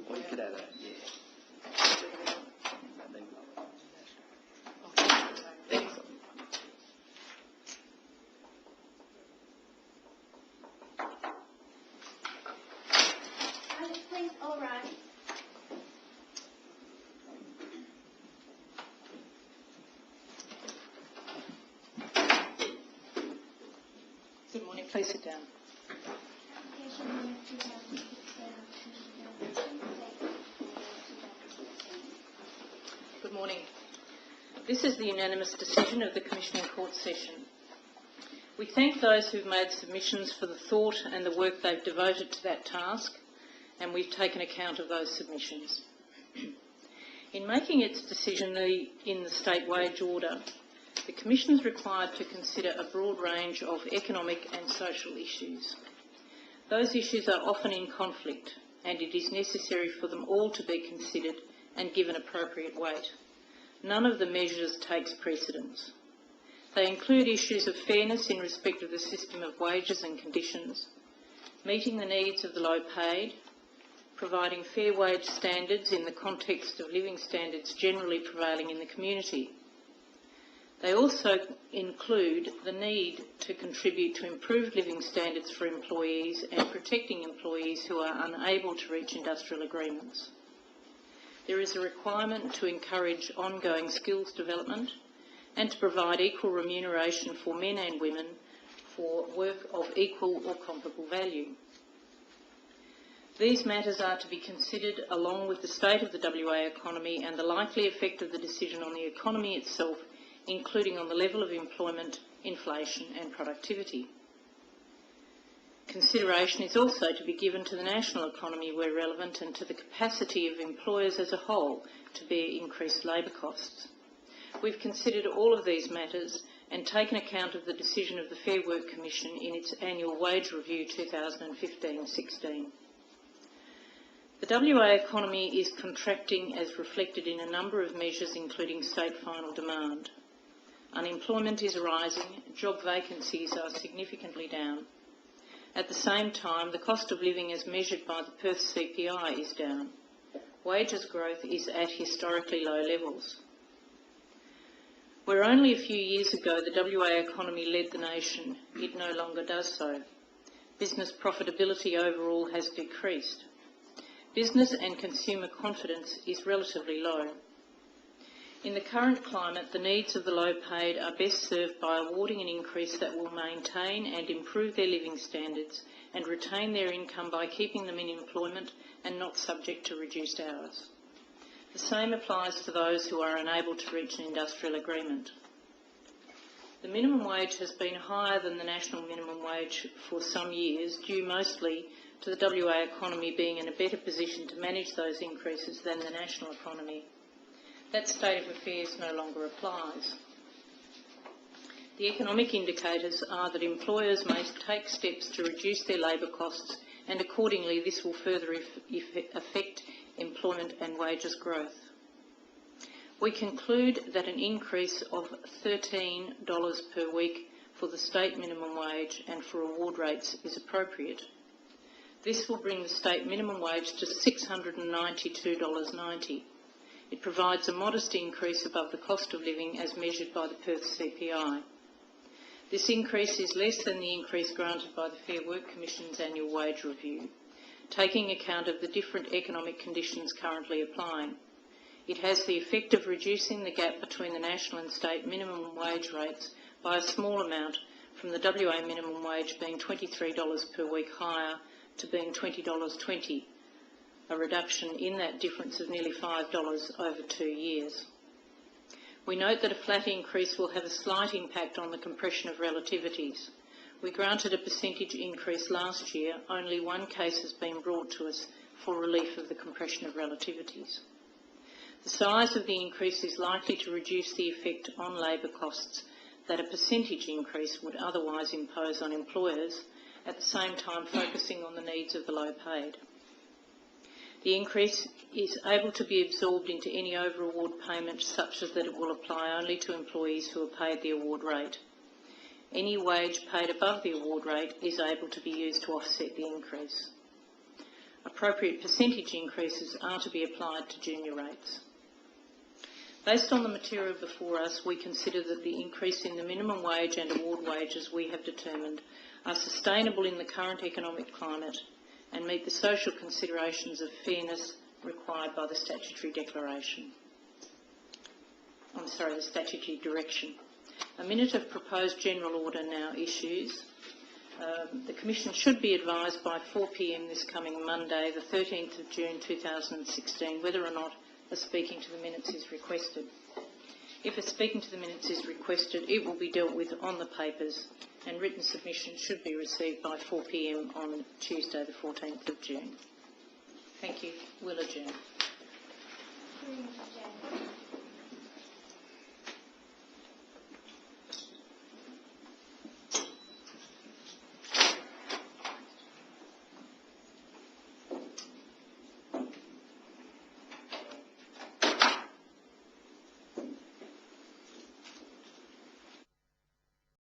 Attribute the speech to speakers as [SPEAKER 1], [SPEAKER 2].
[SPEAKER 1] Get out of that. Yeah.
[SPEAKER 2] Please, all right.
[SPEAKER 3] Good morning. Please sit down. Good morning. This is the unanimous decision of the Commission in Court session. We thank those who've made submissions for the thought and the work they've devoted to that task, and we've taken account of those submissions. In making its decision in the state wage order, the Commission is required to consider a broad range of economic and social issues. Those issues are often in conflict, and it is necessary for them all to be considered and given appropriate weight. None of the measures takes precedence. They include issues of fairness in respect of the system of wages and conditions, meeting the needs of the low paid, providing fair wage standards in the context of living standards generally prevailing in the community. They also include the need to contribute to improved living standards for employees and protecting employees who are unable to reach industrial agreements. There is a requirement to encourage ongoing skills development and to provide equal remuneration for men and women for work of equal or comparable value. These matters are to be considered along with the state of the WA economy and the likely effect of the decision on the economy itself, including on the level of employment, inflation and productivity. Consideration is also to be given to the national economy where relevant and to the capacity of employers as a whole to bear increased labour costs. We've considered all of these matters and taken account of the decision of the Fair Work Commission in its annual wage review 2015-16. The WA economy is contracting as reflected in a number of measures including state final demand. Unemployment is rising, job vacancies are significantly down. At the same time, the cost of living as measured by the Perth CPI is down. Wages growth is at historically low levels. Where only a few years ago the WA economy led the nation, it no longer does so. Business profitability overall has decreased. Business and consumer confidence is relatively low. In the current climate, the needs of the low paid are best served by awarding an increase that will maintain and improve their living standards and retain their income by keeping them in employment and not subject to reduced hours. The same applies to those who are unable to reach an industrial agreement. The minimum wage has been higher than the national minimum wage for some years, due mostly to the WA economy being in a better position to manage those increases than the national economy. That state of affairs no longer applies. The economic indicators are that employers may take steps to reduce their labour costs, and accordingly this will further affect employment and wages growth. We conclude that an increase of $13 per week for the state minimum wage and for award rates is appropriate. This will bring the state minimum wage to $692.90. It provides a modest increase above the cost of living as measured by the Perth CPI. This increase is less than the increase granted by the Fair Work Commission's annual wage review, taking account of the different economic conditions currently applying. It has the effect of reducing the gap between the national and state minimum wage rates by a small amount, from the WA minimum wage being $23 per week higher to being $20.20. A reduction in that difference of nearly $5 over 2 years. We note that a flat increase will have a slight impact on the compression of relativities. We granted a percentage increase last year. Only one case has been brought to us for relief of the compression of relativities. The size of the increase is likely to reduce the effect on labour costs that a percentage increase would otherwise impose on employers, at the same time focusing on the needs of the low paid. The increase is able to be absorbed into any over-award payment such as that it will apply only to employees who are paid the award rate. Any wage paid above the award rate is able to be used to offset the increase. Appropriate percentage increases are to be applied to junior rates. Based on the material before us, we consider that the increase in the minimum wage and award wages we have determined are sustainable in the current economic climate and meet the social considerations of fairness required by the statutory declaration. The statutory direction. A minute of proposed general order now issues. The Commission should be advised by 4 p.m. this coming Monday, the 13th of June 2016, whether or not a speaking to the minutes is requested. If a speaking to the minutes is requested, it will be dealt with on the papers, and written submissions should be received by 4 p.m. on Tuesday the 14th of June. Thank you. We'll adjourn.